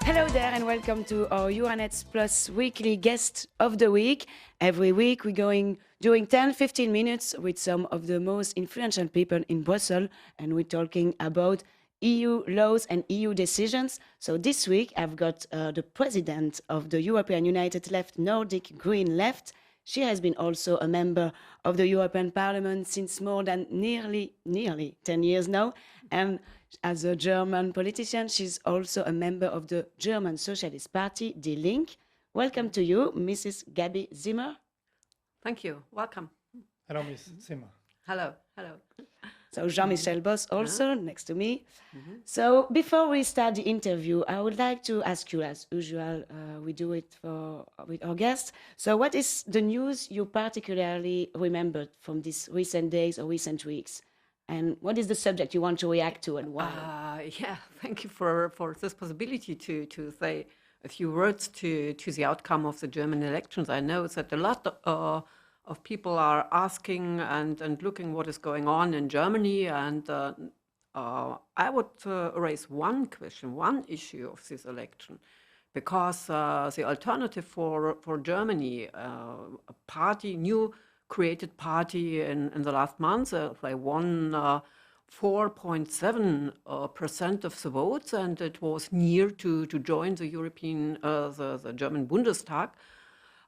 Hello there and welcome to our Euranet Plus weekly guest of the week. Every week we're doing 10-15 minutes with some of the most influential people in Brussels, and we're talking about EU laws and EU decisions. So this week I've got the president of the European United Left, Nordic Green Left. She has been also a member of the European Parliament since more than nearly 10 years now. And as a German politician, she's also a member of the German Socialist Party, Die Link. Welcome to you, Mrs. Gabi Zimmer. Thank you. Welcome. Hello, Ms. Zimmer. Hello. Hello. So Jean-Michel Boss also next to me. So before we start the interview, I would like to ask you, as usual, we do it with our guests. So what is the news you particularly remembered from these recent days or recent weeks? And what is the subject you want to react to and why? Thank you for this possibility to say a few words to the outcome of the German elections. I know that a lot of people are asking and looking what is going on in Germany, and I would raise one question, one issue of this election, because the alternative for Germany, a party, new created party in the last month, they won 4.7% of the votes, and it was near to join the the German Bundestag.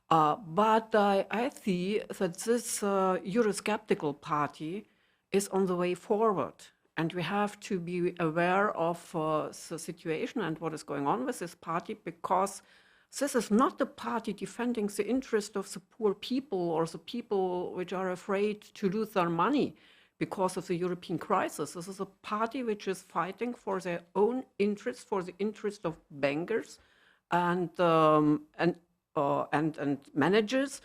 But I see that this Eurosceptical party is on the way forward, and we have to be aware of the situation and what is going on with this party, because this is not the party defending the interest of the poor people or the people which are afraid to lose their money because of the European crisis. This is a party which is fighting for their own interests, for the interest of bankers and managers,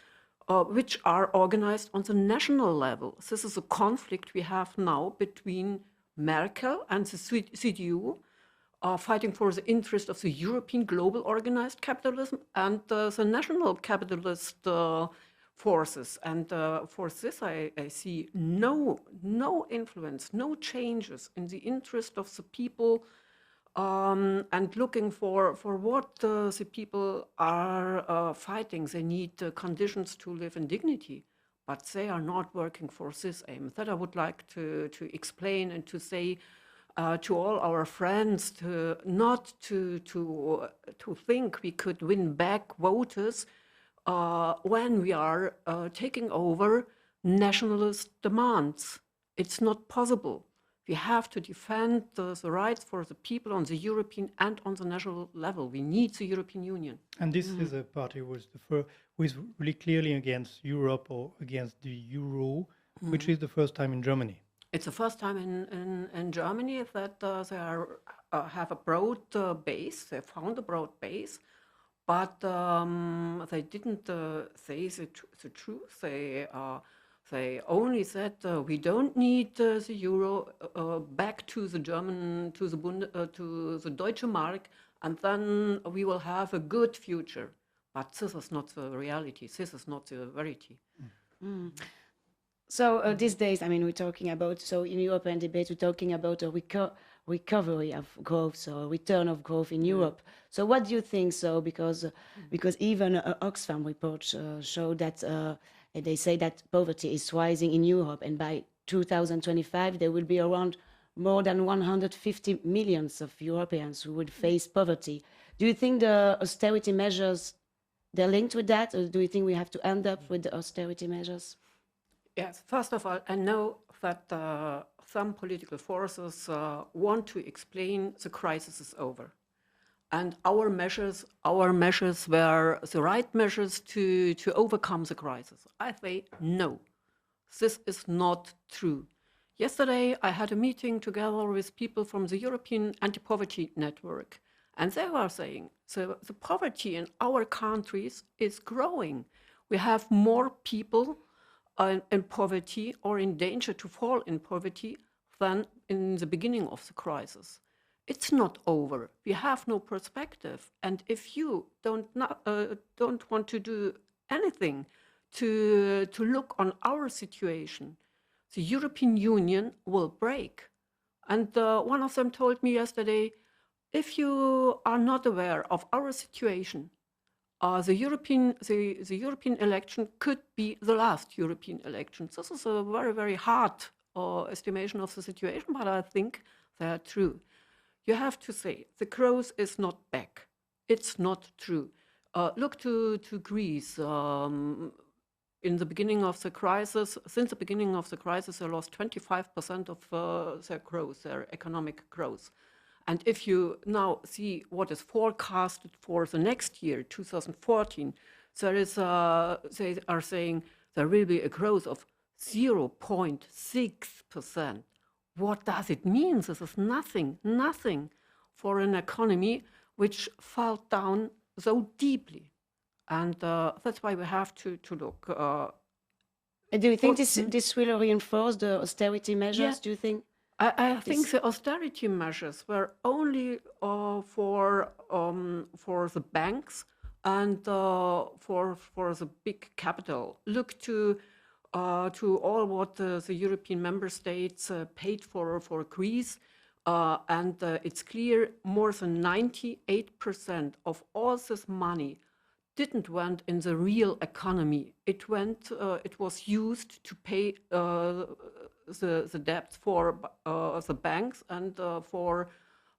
which are organized on the national level. This is a conflict we have now between Merkel and the CDU, fighting for the interest of the European global organized capitalism and the national capitalist forces. And for this, I see no influence, no changes in the interest of the people, and looking for what the people are fighting. They need conditions to live in dignity, but they are not working for this aim. That I would like to explain and to say to all our friends not to think we could win back voters when we are taking over nationalist demands. It's not possible. We have to defend the rights for the people on the European and on the national level. We need the European Union. And this is a party who is really clearly against Europe or against the euro, which is the first time in Germany. It's the first time in Germany that they have a broad base. They found a broad base, but they didn't say the truth. They only said we don't need the euro back to the German, to the Deutsche Mark, and then we will have a good future. But this is not the reality. This is not the verity. So these days, I mean, we're talking about, so in European debate, we're talking about a recovery of growth, so a return of growth in Europe. So what do you think? So because even Oxfam reports show that they say that poverty is rising in Europe, and by 2025 there will be around more than 150 million of Europeans who would face poverty. Do you think the austerity measures, they're linked with that, or do you think we have to end up with the austerity measures? Yes, first of all, I know that some political forces want to explain the crisis is over. And our measures were the right measures to overcome the crisis. I say no, this is not true. Yesterday, I had a meeting together with people from the European Anti-Poverty Network, and they were saying, so the poverty in our countries is growing. We have more people in poverty or in danger to fall in poverty than in the beginning of the crisis. It's not over. We have no perspective. And if you don't want to do anything to look on our situation, the European Union will break. And one of them told me yesterday, if you are not aware of our situation, the European election could be the last European election. This is a very, very hard estimation of the situation, but I think they are true. You have to say the growth is not back. It's not true. Look to Greece. In the beginning of the crisis, since the beginning of the crisis, they lost 25% of their growth, their economic growth. And if you now see what is forecasted for the next year, 2014, they are saying there will be a growth of 0.6%. What does it mean? This is nothing for an economy which fell down so deeply. And that's why we have to look. Do you think this will reinforce the austerity measures, Yeah. do you think? I think the austerity measures were only for the banks and for the big capital. Look to all what the European member states paid for Greece, and it's clear more than 98% of all this money didn't went in the real economy. It was used to pay the debts for the banks and for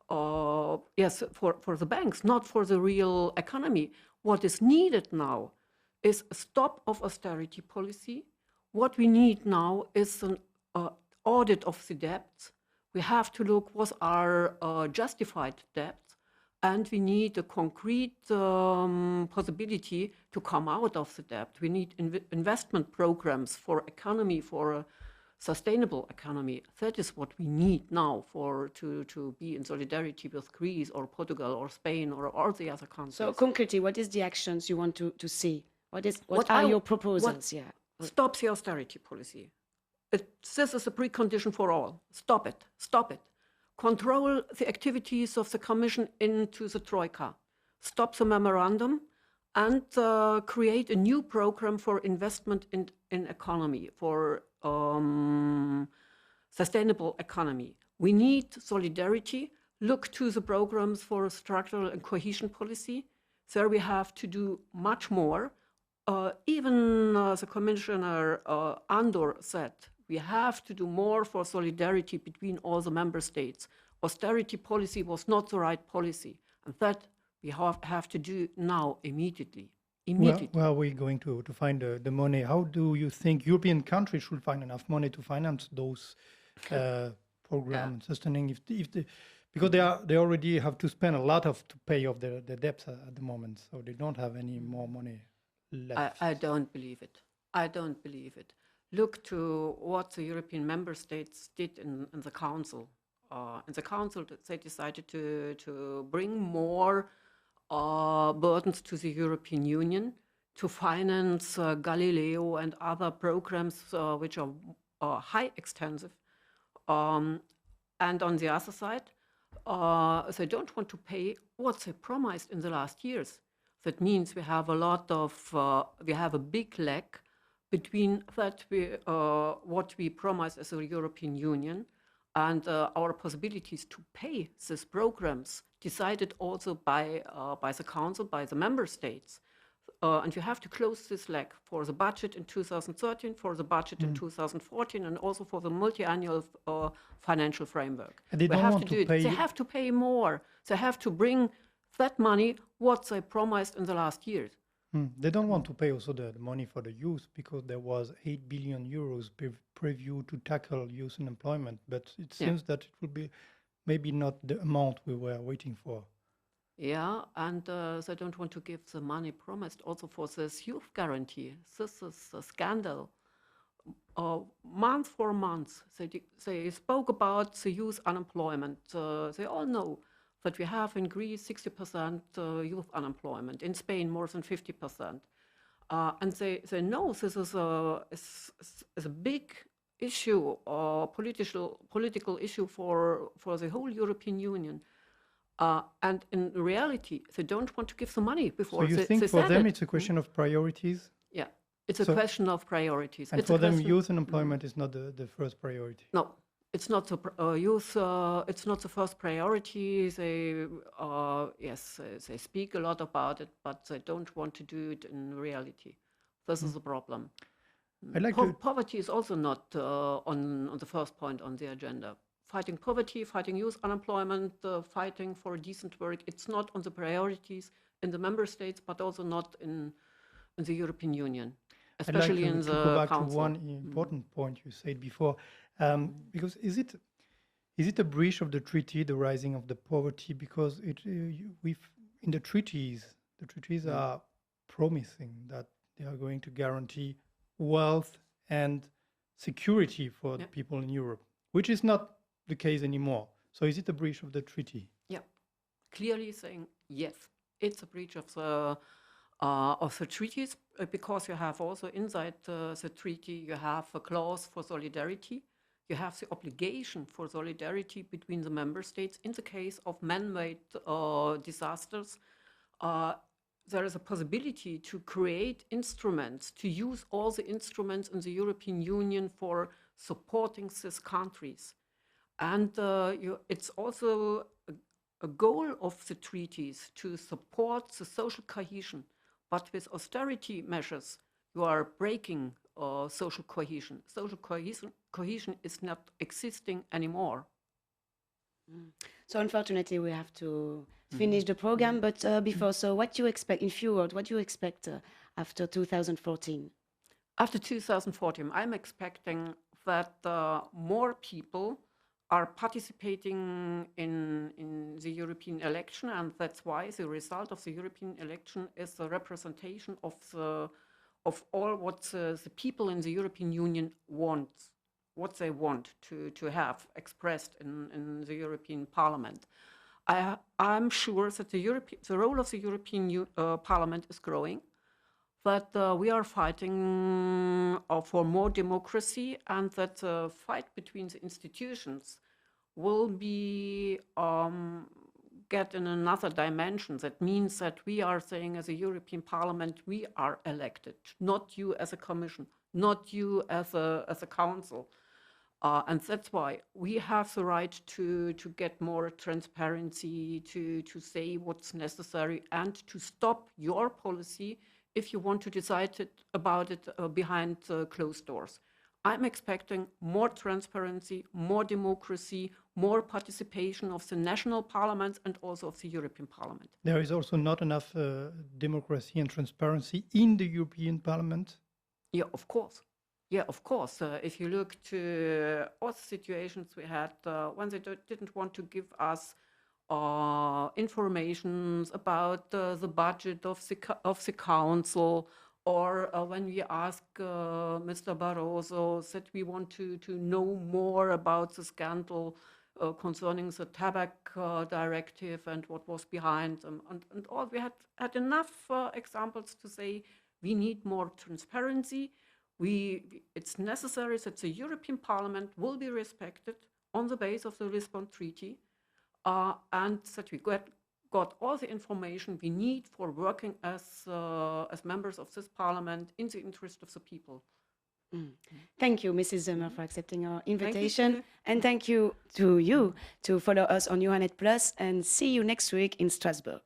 the banks, not for the real economy. What is needed now is a stop of austerity policy. What we need now is an audit of the debts. We have to look what are justified debts, and we need a concrete possibility to come out of the debt. We need investment programs for economy, for a sustainable economy. That is what we need now to be in solidarity with Greece or Portugal or Spain or all the other countries. So concretely, what is the actions you want to see? What are your proposals? Stop the austerity policy. This is a precondition for all. Stop it. Control the activities of the Commission into the Troika. Stop the memorandum and create a new program for investment in economy, for sustainable economy. We need solidarity. Look to the programs for structural and cohesion policy. There we have to do much more. Even the Commissioner Andor said, we have to do more for solidarity between all the member states. Austerity policy was not the right policy, and that we have to do now, immediately. Where are we going to find the money? How do you think European countries should find enough money to finance those programs, sustaining because they already have to spend a lot to pay off the debts at the moment, so they don't have any more money left. I don't believe it. Look to what the European member states did in the Council. In the Council, they decided to bring more burdens to the European Union to finance Galileo and other programs which are high extensive. And on the other side, they don't want to pay what they promised in the last years. That means we have a big lag between what we promised as a European Union and our possibilities to pay these programs, decided also by the Council, by the member states. And you have to close this lag for the budget in 2013, for the budget in 2014, and also for the multi-annual financial framework. And they don't want to pay. They have to pay more. They have to bring that money, what they promised in the last years. They don't want to pay also the money for the youth, because there was 8 billion euros preview to tackle youth unemployment, but it seems that it will be maybe not the amount we were waiting for. Yeah, and they don't want to give the money promised also for this youth guarantee. This is a scandal. Month for month, they spoke about the youth unemployment. They all know that we have in Greece 60% youth unemployment, in Spain more than 50%. And they know this is a big issue, political issue for the whole European Union. And in reality, they don't want to give the money before. So you think for them it's a question of priorities? Yeah, it's a question of priorities. And for them, youth unemployment is not the first priority? No, It's not the youth. It's not the first priority. They yes, they speak a lot about it, but they don't want to do it in reality. This is a problem. I'd like to. Poverty is also not on the first point on the agenda. Fighting poverty, fighting youth unemployment, fighting for decent work. It's not on the priorities in the member states, but also not in the European Union, I'd like especially in to the go back Council. to one important point you said before, because is it a breach of the treaty, the rising of the poverty? Because we've in the treaties are promising that they are going to guarantee wealth and security for the people in Europe, which is not the case anymore. So is it a breach of the treaty? Yeah, clearly saying yes, it's a breach of the treaties, because you have also inside the treaty, you have a clause for solidarity. You have the obligation for solidarity between the member states. In the case of man-made disasters, there is a possibility to create instruments, to use all the instruments in the European Union for supporting these countries. And it's also a goal of the treaties to support the social cohesion. But with austerity measures, you are breaking social cohesion. Social cohesion is not existing anymore. So unfortunately, we have to finish the program. But before, so what do you expect, in few words, what do you expect after 2014? After 2014, I'm expecting that more people are participating in the European election, and that's why the result of the European election is the representation of all what the people in the European Union want, what they want to have expressed in the European Parliament. I'm sure that the role of the European Parliament is growing, that we are fighting for more democracy, and that the fight between the institutions will be get in another dimension. That means that we are saying, as a European Parliament, we are elected, not you as a Commission, not you as a Council. And that's why we have the right to get more transparency, to say what's necessary, and to stop your policy if you want to decide about it behind closed doors. I'm expecting more transparency, more democracy, more participation of the national parliaments and also of the European Parliament. There is also not enough democracy and transparency in the European Parliament. Yeah, of course. Yeah, of course. If you look to all the situations we had when they didn't want to give us information about the budget of the council, or when we ask Mr. Barroso that we want to know more about the scandal concerning the tobacco directive and what was behind them, and all, we had enough examples to say we need more transparency. It's necessary that the European Parliament will be respected on the basis of the Lisbon Treaty, and that we got all the information we need for working as members of this Parliament in the interest of the people. Thank you, Mrs. Zimmer, for accepting our invitation. And thank you to follow us on Euranet Plus, and see you next week in Strasbourg.